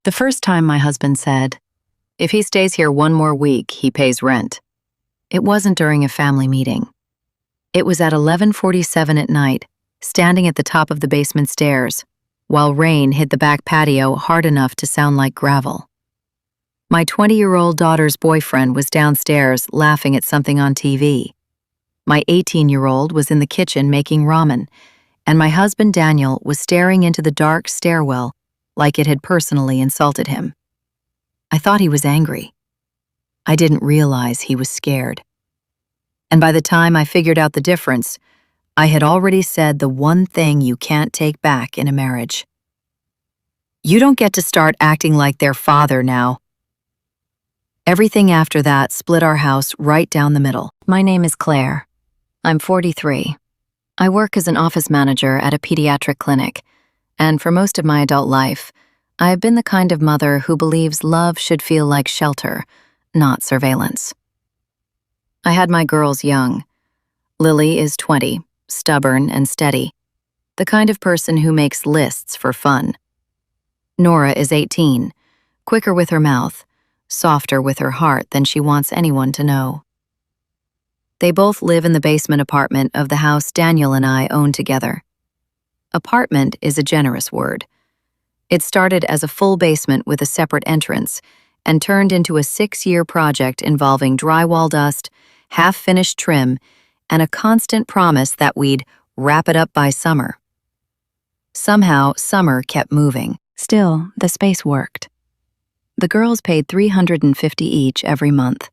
The first time my husband said, "If he stays here one more week, he pays rent," it wasn't during a family meeting. It was at 11:47 at night, standing at the top of the basement stairs, while rain hit the back patio hard enough to sound like gravel. My 20-year-old daughter's boyfriend was downstairs laughing at something on TV. My 18-year-old was in the kitchen making ramen, and my husband Daniel was staring into the dark stairwell like it had personally insulted him. I thought he was angry. I didn't realize he was scared. And by the time I figured out the difference, I had already said the one thing you can't take back in a marriage. "You don't get to start acting like their father now." Everything after that split our house right down the middle. My name is Claire. I'm 43. I work as an office manager at a pediatric clinic, and for most of my adult life, I have been the kind of mother who believes love should feel like shelter, not surveillance. I had my girls young. Lily is 20, stubborn and steady, the kind of person who makes lists for fun. Nora is 18, quicker with her mouth, softer with her heart than she wants anyone to know. They both live in the basement apartment of the house Daniel and I own together. Apartment is a generous word. It started as a full basement with a separate entrance and turned into a 6-year project involving drywall dust, half-finished trim, and a constant promise that we'd wrap it up by summer. Somehow, summer kept moving. Still, the space worked. The girls paid $350 each every month.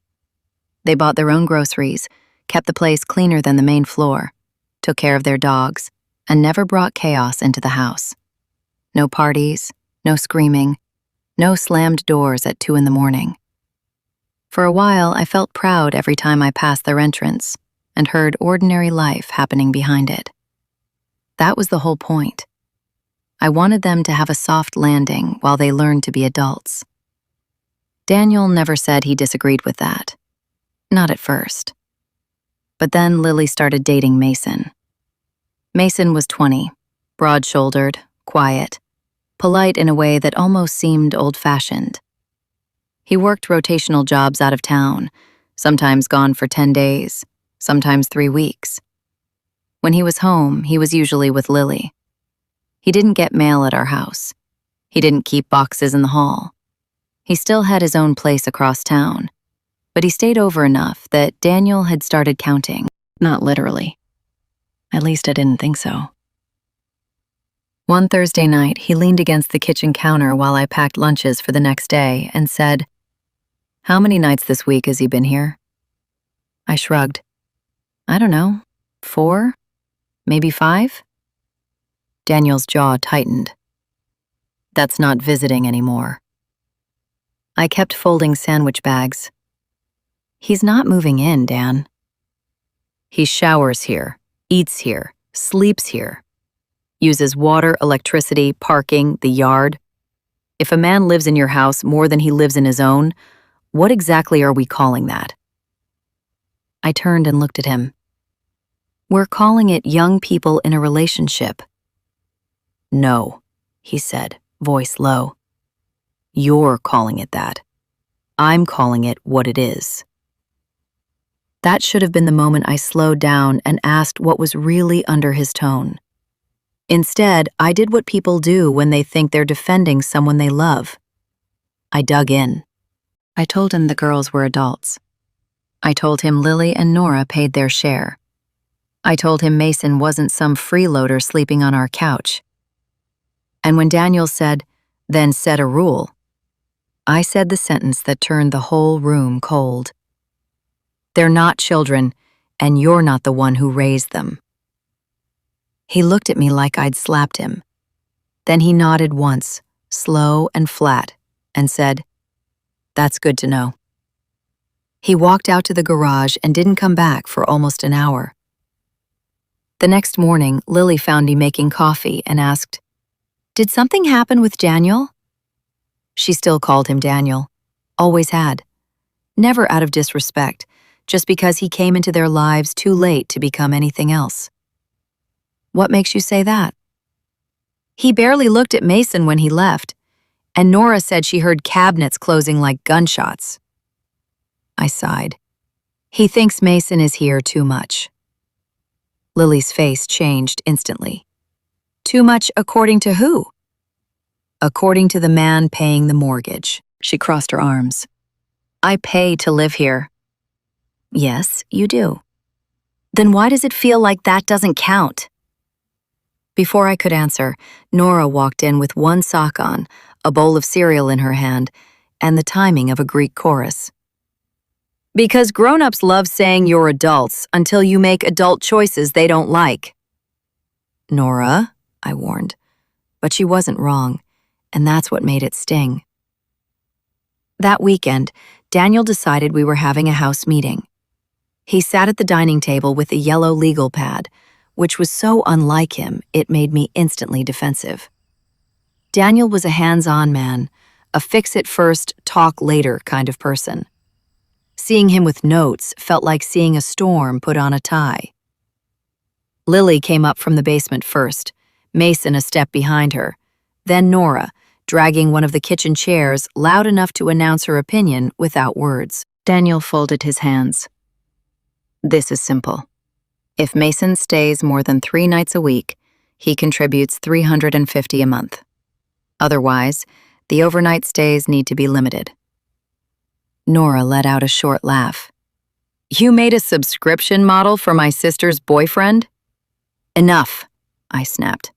They bought their own groceries, kept the place cleaner than the main floor, took care of their dogs, and never brought chaos into the house. No parties, no screaming, no slammed doors at 2 a.m. For a while, I felt proud every time I passed their entrance and heard ordinary life happening behind it. That was the whole point. I wanted them to have a soft landing while they learned to be adults. Daniel never said he disagreed with that. Not at first. But then Lily started dating Mason. Mason was 20, broad-shouldered, quiet, polite in a way that almost seemed old-fashioned. He worked rotational jobs out of town, sometimes gone for 10 days, sometimes 3 weeks. When he was home, he was usually with Lily. He didn't get mail at our house. He didn't keep boxes in the hall. He still had his own place across town, but he stayed over enough that Daniel had started counting. Not literally. At least I didn't think so. One Thursday night, he leaned against the kitchen counter while I packed lunches for the next day and said, "How many nights this week has he been here?" I shrugged. "I don't know, 4? Maybe 5? Daniel's jaw tightened. "That's not visiting anymore." I kept folding sandwich bags. "He's not moving in, Dan." "He showers here, eats here, sleeps here, uses water, electricity, parking, the yard. If a man lives in your house more than he lives in his own, what exactly are we calling that?" I turned and looked at him. "We're calling it young people in a relationship." "No," he said, voice low. "You're calling it that. I'm calling it what it is." That should have been the moment I slowed down and asked what was really under his tone. Instead, I did what people do when they think they're defending someone they love. I dug in. I told him the girls were adults. I told him Lily and Nora paid their share. I told him Mason wasn't some freeloader sleeping on our couch. And when Daniel said, "Then set a rule," I said the sentence that turned the whole room cold. "They're not children, and you're not the one who raised them." He looked at me like I'd slapped him. Then he nodded once, slow and flat, and said, "That's good to know." He walked out to the garage and didn't come back for almost an hour. The next morning, Lily found me making coffee and asked, "Did something happen with Daniel?" She still called him Daniel. Always had. Never out of disrespect, just because he came into their lives too late to become anything else. "What makes you say that?" "He barely looked at Mason when he left. And Nora said she heard cabinets closing like gunshots. I sighed. He thinks Mason is here too much. Lily's face changed instantly. Too much according to who? According to the man paying the mortgage. She crossed her arms. I pay to live here. Yes, you do. Then why does it feel like that doesn't count? Before I could answer, Nora walked in with one sock on, a bowl of cereal in her hand, and the timing of a Greek chorus. Because grown-ups love saying you're adults until you make adult choices they don't like. Nora, I warned, but she wasn't wrong, and that's what made it sting. That weekend, Daniel decided we were having a house meeting. He sat at the dining table with a yellow legal pad, which was so unlike him it made me instantly defensive. Daniel was a hands-on man, a fix-it-first, talk-later kind of person. Seeing him with notes felt like seeing a storm put on a tie. Lily came up from the basement first, Mason a step behind her, then Nora, dragging one of the kitchen chairs loud enough to announce her opinion without words. Daniel folded his hands. This is simple. If Mason stays more than 3 nights a week, he contributes $350 a month. Otherwise, the overnight stays need to be limited. Nora let out a short laugh. You made a subscription model for my sister's boyfriend? Enough, I snapped.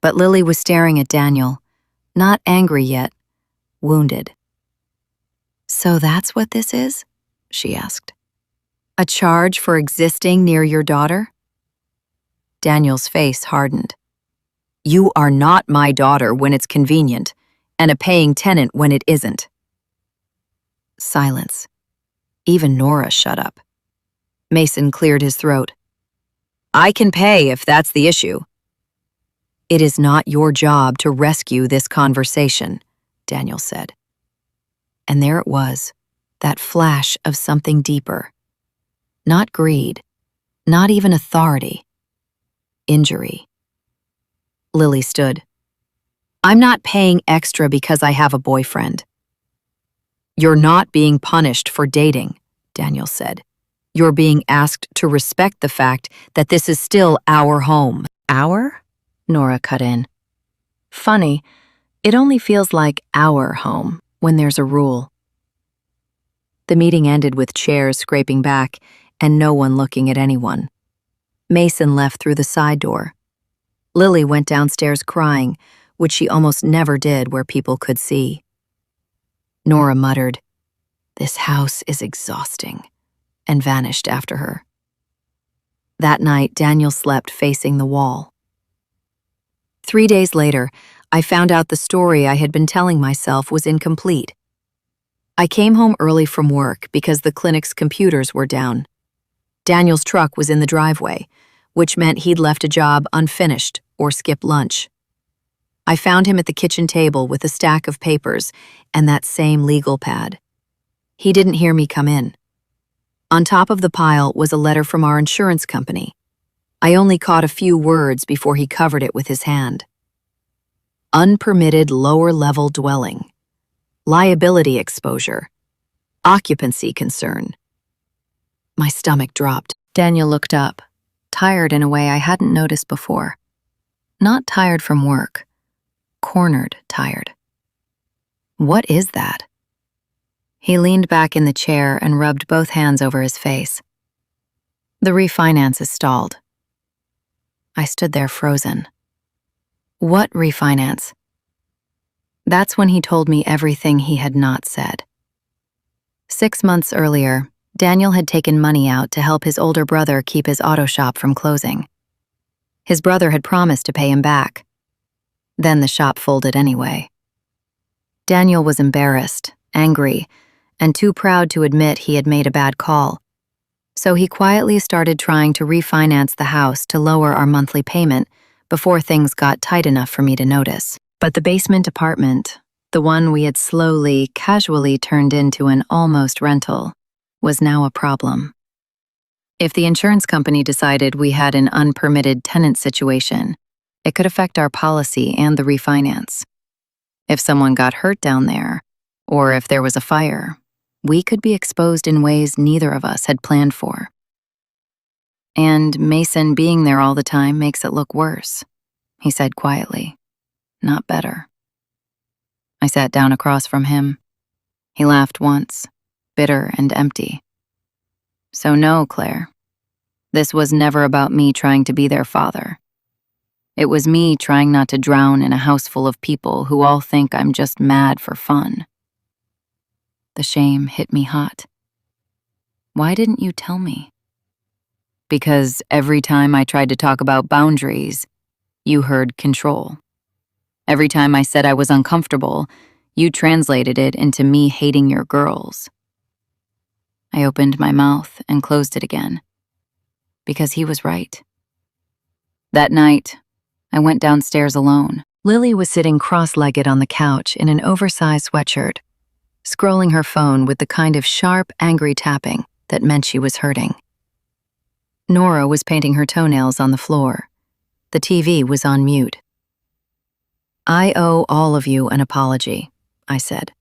But Lily was staring at Daniel, not angry yet, wounded. So that's what this is? She asked. A charge for existing near your daughter? Daniel's face hardened. You are not my daughter when it's convenient, and a paying tenant when it isn't. Silence. Even Nora shut up. Mason cleared his throat. I can pay if that's the issue. It is not your job to rescue this conversation, Daniel said. And there it was, that flash of something deeper. Not greed, not even authority. Injury. Lily stood. I'm not paying extra because I have a boyfriend. You're not being punished for dating, Daniel said. You're being asked to respect the fact that this is still our home. Our? Nora cut in. Funny, it only feels like our home when there's a rule. The meeting ended with chairs scraping back and no one looking at anyone. Mason left through the side door. Lily went downstairs crying, which she almost never did where people could see. Nora muttered, "This house is exhausting," and vanished after her. That night, Daniel slept facing the wall. 3 days later, I found out the story I had been telling myself was incomplete. I came home early from work because the clinic's computers were down. Daniel's truck was in the driveway, which meant he'd left a job unfinished or skipped lunch. I found him at the kitchen table with a stack of papers and that same legal pad. He didn't hear me come in. On top of the pile was a letter from our insurance company. I only caught a few words before he covered it with his hand. Unpermitted lower-level dwelling. Liability exposure. Occupancy concern. My stomach dropped. Daniel looked up, tired in a way I hadn't noticed before. Not tired from work. Cornered tired. What is that? He leaned back in the chair and rubbed both hands over his face. The refinance is stalled. I stood there frozen. What refinance? That's when he told me everything he had not said. 6 months earlier, Daniel had taken money out to help his older brother keep his auto shop from closing. His brother had promised to pay him back. Then the shop folded anyway. Daniel was embarrassed, angry, and too proud to admit he had made a bad call. So he quietly started trying to refinance the house to lower our monthly payment before things got tight enough for me to notice. But the basement apartment, the one we had slowly, casually turned into an almost rental, was now a problem. If the insurance company decided we had an unpermitted tenant situation, it could affect our policy and the refinance. If someone got hurt down there, or if there was a fire, we could be exposed in ways neither of us had planned for. And Mason being there all the time makes it look worse, he said quietly, not better. I sat down across from him. He laughed once, bitter and empty. So no, Claire. This was never about me trying to be their father. It was me trying not to drown in a house full of people who all think I'm just mad for fun. The shame hit me hot. Why didn't you tell me? Because every time I tried to talk about boundaries, you heard control. Every time I said I was uncomfortable, you translated it into me hating your girls. I opened my mouth and closed it again. Because he was right. That night, I went downstairs alone. Lily was sitting cross-legged on the couch in an oversized sweatshirt, scrolling her phone with the kind of sharp, angry tapping that meant she was hurting. Nora was painting her toenails on the floor. The TV was on mute. I owe all of you an apology, I said.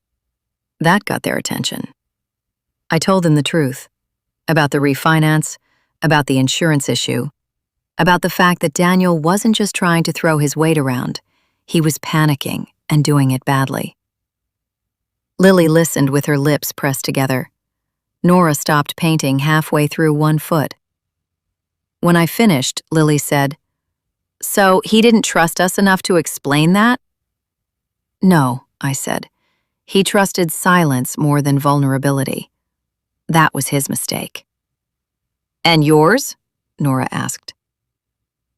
That got their attention. I told them the truth about the refinance, about the insurance issue, about the fact that Daniel wasn't just trying to throw his weight around, he was panicking and doing it badly. Lily listened with her lips pressed together. Nora stopped painting halfway through one foot. When I finished, Lily said, "So he didn't trust us enough to explain that?" "No," I said. "He trusted silence more than vulnerability. That was his mistake." "And yours?" Nora asked.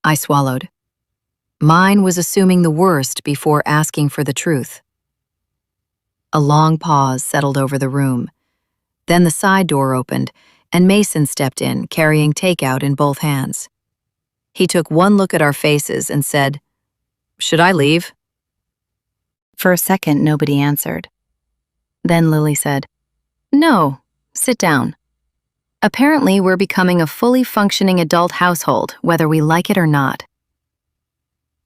I swallowed. Mine was assuming the worst before asking for the truth. A long pause settled over the room. Then the side door opened, and Mason stepped in, carrying takeout in both hands. He took one look at our faces and said, "Should I leave?" For a second, nobody answered. Then Lily said, "No, sit down. Apparently, we're becoming a fully functioning adult household, whether we like it or not."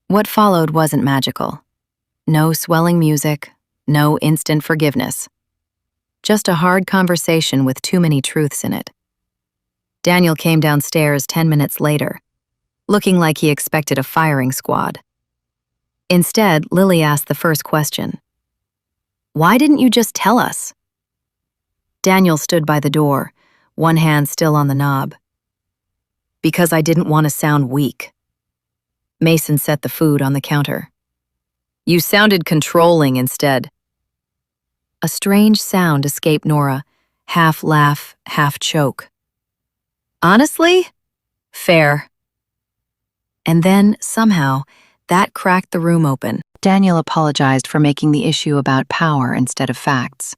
What followed wasn't magical. No swelling music, no instant forgiveness. Just a hard conversation with too many truths in it. Daniel came downstairs 10 minutes later, looking like he expected a firing squad. Instead, Lily asked the first question. "Why didn't you just tell us?" Daniel stood by the door, one hand still on the knob. "Because I didn't want to sound weak." Mason set the food on the counter. "You sounded controlling instead." A strange sound escaped Nora, half laugh, half choke. "Honestly? Fair." And then, somehow, that cracked the room open. Daniel apologized for making the issue about power instead of facts.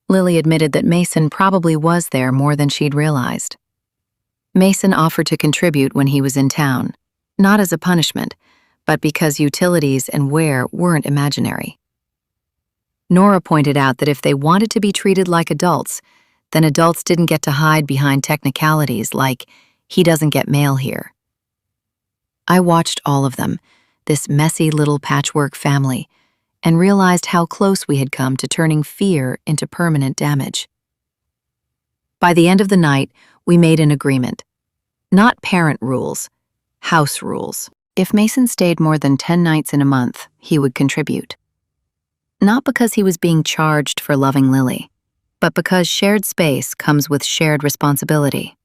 Lily admitted that Mason probably was there more than she'd realized. Mason offered to contribute when he was in town, not as a punishment, but because utilities and wear weren't imaginary. Nora pointed out that if they wanted to be treated like adults, then adults didn't get to hide behind technicalities like, "He doesn't get mail here." I watched all of them, this messy little patchwork family, and realized how close we had come to turning fear into permanent damage. By the end of the night, we made an agreement. Not parent rules, house rules. If Mason stayed more than 10 nights in a month, he would contribute. Not because he was being charged for loving Lily, but because shared space comes with shared responsibility.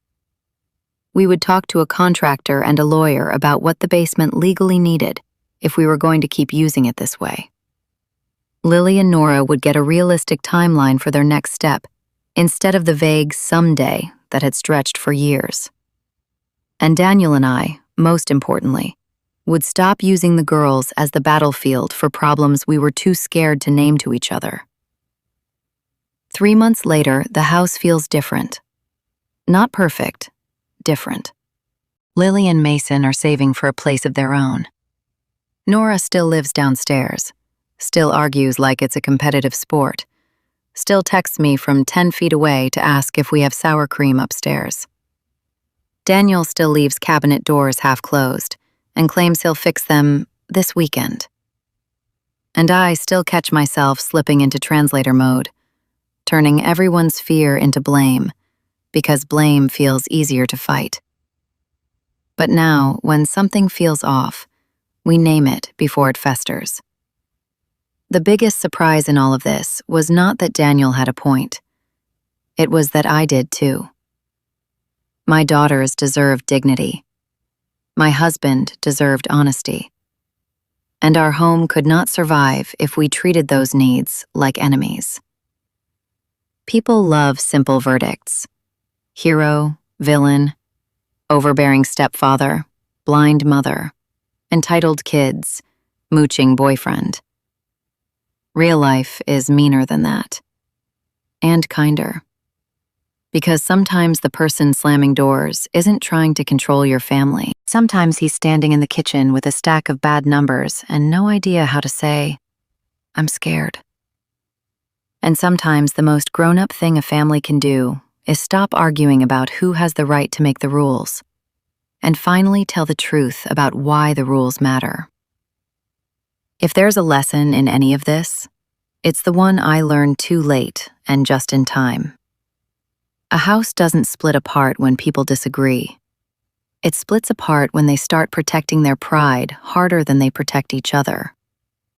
We would talk to a contractor and a lawyer about what the basement legally needed if we were going to keep using it this way. Lily and Nora would get a realistic timeline for their next step, instead of the vague someday that had stretched for years. And Daniel and I, most importantly, would stop using the girls as the battlefield for problems we were too scared to name to each other. 3 months later, the house feels different. Not perfect, different. Lily and Mason are saving for a place of their own. Nora still lives downstairs, still argues like it's a competitive sport, still texts me from 10 feet away to ask if we have sour cream upstairs. Daniel still leaves cabinet doors half closed and claims he'll fix them this weekend. And I still catch myself slipping into translator mode, turning everyone's fear into blame, because blame feels easier to fight. But now, when something feels off, we name it before it festers. The biggest surprise in all of this was not that Daniel had a point. It was that I did too. My daughters deserved dignity. My husband deserved honesty. And our home could not survive if we treated those needs like enemies. People love simple verdicts. Hero, villain, overbearing stepfather, blind mother, entitled kids, mooching boyfriend. Real life is meaner than that. And kinder. Because sometimes the person slamming doors isn't trying to control your family. Sometimes he's standing in the kitchen with a stack of bad numbers and no idea how to say, "I'm scared." And sometimes the most grown-up thing a family can do is stop arguing about who has the right to make the rules and finally tell the truth about why the rules matter. If there's a lesson in any of this, it's the one I learned too late and just in time. A house doesn't split apart when people disagree. It splits apart when they start protecting their pride harder than they protect each other.